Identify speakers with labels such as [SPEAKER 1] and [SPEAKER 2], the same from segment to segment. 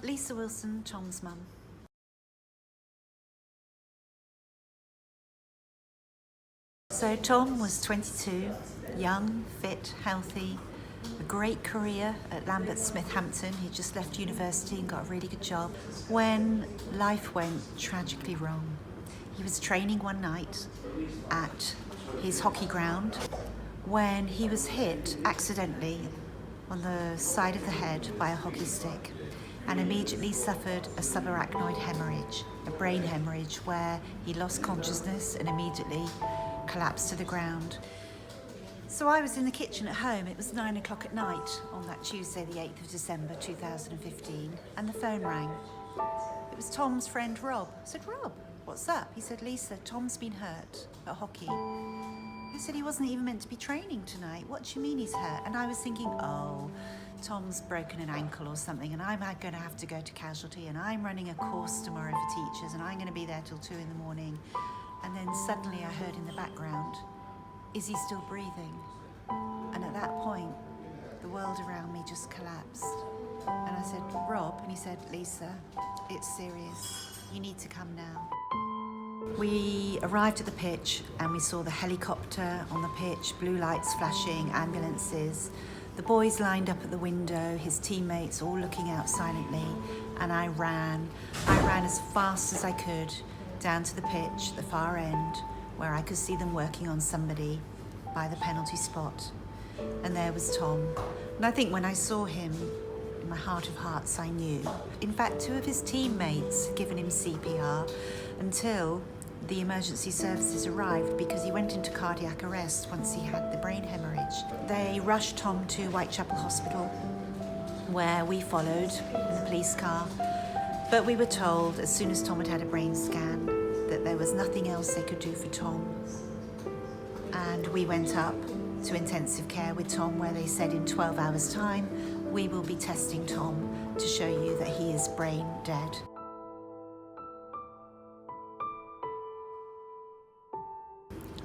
[SPEAKER 1] Lisa Wilson, Tom's mum. So Tom was 22, young, fit, healthy, a great career at Lambert Smith Hampton. He just left university and got a really good job when life went tragically wrong. He was training one night at his hockey ground when he was hit accidentally on the side of the head by a hockey stick and immediately suffered a subarachnoid hemorrhage, a brain hemorrhage where he lost consciousness and immediately collapsed to the ground. So I was in the kitchen at home. It was 9 o'clock at night on that Tuesday, the 8th of December 2015, and the phone rang. It was Tom's friend Rob. I said, "Rob, what's up?" He said, "Lisa, Tom's been hurt at hockey." I said, "He wasn't even meant to be training tonight. What do you mean he's hurt?" And I was thinking, oh, Tom's broken an ankle or something, and I'm going to have to go to casualty, and I'm running a course tomorrow for teachers, and I'm going to be there till 2 in the morning. And then suddenly I heard in the background, "Is he still breathing?" And at that point, the world around me just collapsed. And I said, "Rob," and he said, "Lisa, it's serious. You need to come now." We arrived at the pitch and we saw the helicopter on the pitch, blue lights flashing, ambulances, the boys lined up at the window, his teammates all looking out silently, and I ran as fast as I could down to the pitch, the far end, where I could see them working on somebody by the penalty spot. And there was Tom. And I think when I saw him, in my heart of hearts, I knew. In fact, 2 of his teammates had given him CPR until the emergency services arrived because he went into cardiac arrest once he had the brain hemorrhage. They rushed Tom to Whitechapel Hospital, where we followed in the police car. But we were told, as soon as Tom had had a brain scan, that there was nothing else they could do for Tom. And we went up to intensive care with Tom, where they said in 12 hours' time, we will be testing Tom to show you that he is brain dead.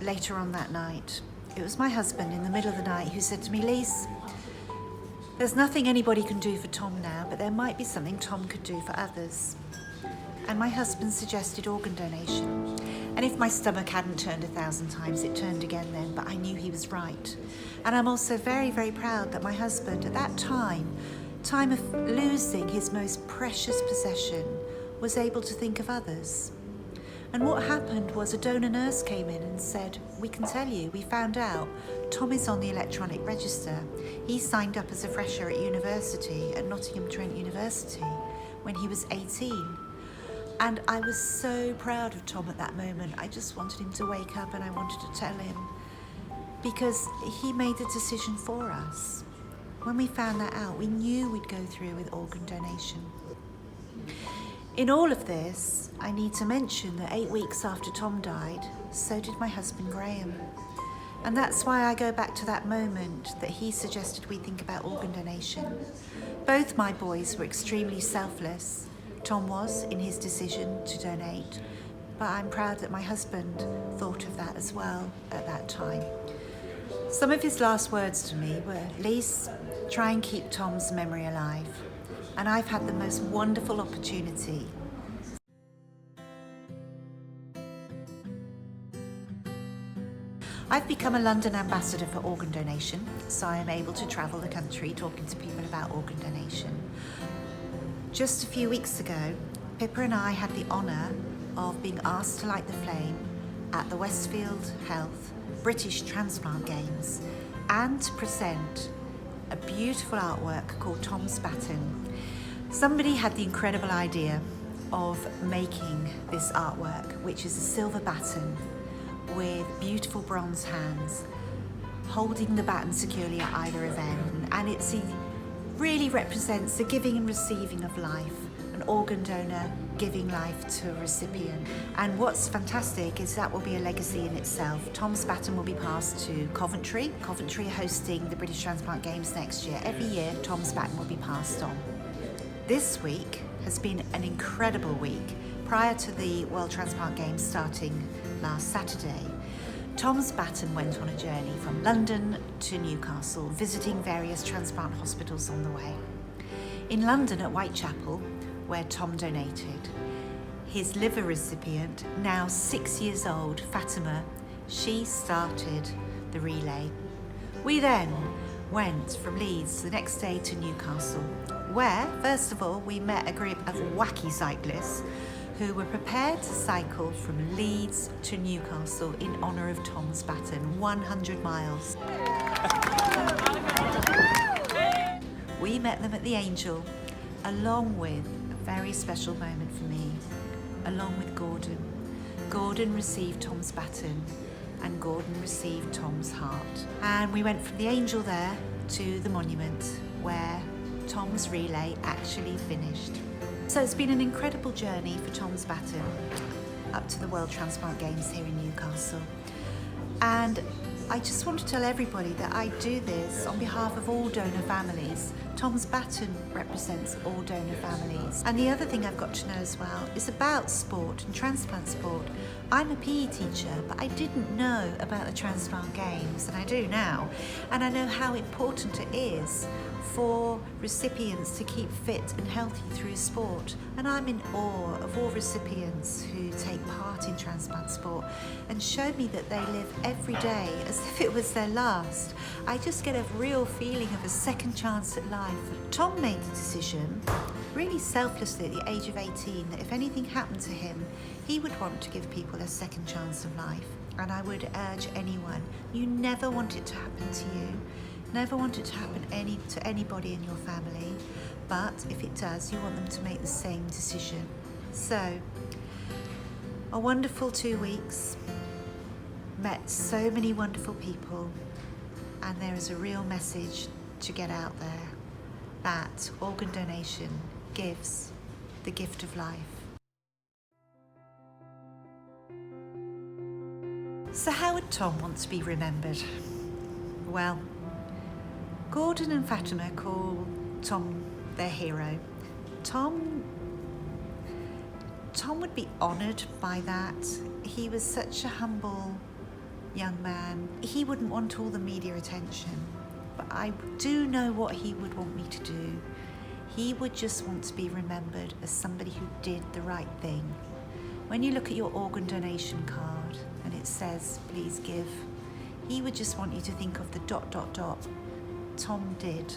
[SPEAKER 1] Later on that night, it was my husband in the middle of the night who said to me, "Lise, there's nothing anybody can do for Tom now, but there might be something Tom could do for others." And my husband suggested organ donation. And if my stomach hadn't turned 1,000 times, it turned again then, but I knew he was right. And I'm also very, very proud that my husband, at that time of losing his most precious possession, was able to think of others. And what happened was a donor nurse came in and said, "We can tell you, we found out Tom is on the electronic register. He signed up as a fresher at university, at Nottingham Trent University, when he was 18. And I was so proud of Tom at that moment. I just wanted him to wake up and I wanted to tell him, because he made the decision for us. When we found that out, we knew we'd go through with organ donation. In all of this, I need to mention that 8 weeks after Tom died, so did my husband Graham. And that's why I go back to that moment that he suggested we think about organ donation. Both my boys were extremely selfless. Tom was in his decision to donate, but I'm proud that my husband thought of that as well at that time. Some of his last words to me were, "Lise, try and keep Tom's memory alive." And I've had the most wonderful opportunity. I've become a London ambassador for organ donation, so I am able to travel the country talking to people about organ donation. Just a few weeks ago, Pippa and I had the honour of being asked to light the flame at the Westfield Health British Transplant Games and to present a beautiful artwork called Tom's Baton. Somebody had the incredible idea of making this artwork, which is a silver baton with beautiful bronze hands holding the baton securely at either end, and it really represents the giving and receiving of life, an organ donor giving life to a recipient. And what's fantastic is that will be a legacy in itself. Tom's baton will be passed to Coventry. Coventry are hosting the British Transplant Games next year. Every year, Tom's baton will be passed on. This week has been an incredible week. Prior to the World Transplant Games starting last Saturday, Tom's baton went on a journey from London to Newcastle, visiting various transplant hospitals on the way. In London at Whitechapel, where Tom donated, his liver recipient, now 6 years old, Fatima, she started the relay. We then went from Leeds the next day to Newcastle, where, first of all, we met a group of wacky cyclists who were prepared to cycle from Leeds to Newcastle in honour of Tom's baton, 100 miles. We met them at the Angel, along with a very special moment for me, along with Gordon. Gordon received Tom's baton and Gordon received Tom's heart. And we went from the Angel there to the monument where Tom's relay actually finished. So it's been an incredible journey for Tom's baton up to the World Transplant Games here in Newcastle. And I just want to tell everybody that I do this on behalf of all donor families. Tom's baton represents all donor families. And the other thing I've got to know as well is about sport and transplant sport. I'm a PE teacher, but I didn't know about the Transplant Games, and I do now. And I know how important it is for recipients to keep fit and healthy through sport. And I'm in awe of all recipients who take part in transplant sport and show me that they live every day as if it was their last. I just get a real feeling of a second chance at life. Tom made the decision, really selflessly at the age of 18, that if anything happened to him, he would want to give people a second chance of life. And I would urge anyone, you never want it to happen to you. Never want it to happen to anybody in your family, but if it does, you want them to make the same decision. So, a wonderful 2 weeks, met so many wonderful people, and there is a real message to get out there that organ donation gives the gift of life. So how would Tom want to be remembered? Well, Gordon and Fatima call Tom their hero. Tom would be honoured by that. He was such a humble young man. He wouldn't want all the media attention, but I do know what he would want me to do. He would just want to be remembered as somebody who did the right thing. When you look at your organ donation card and it says, please give, he would just want you to think of the ... Tom did.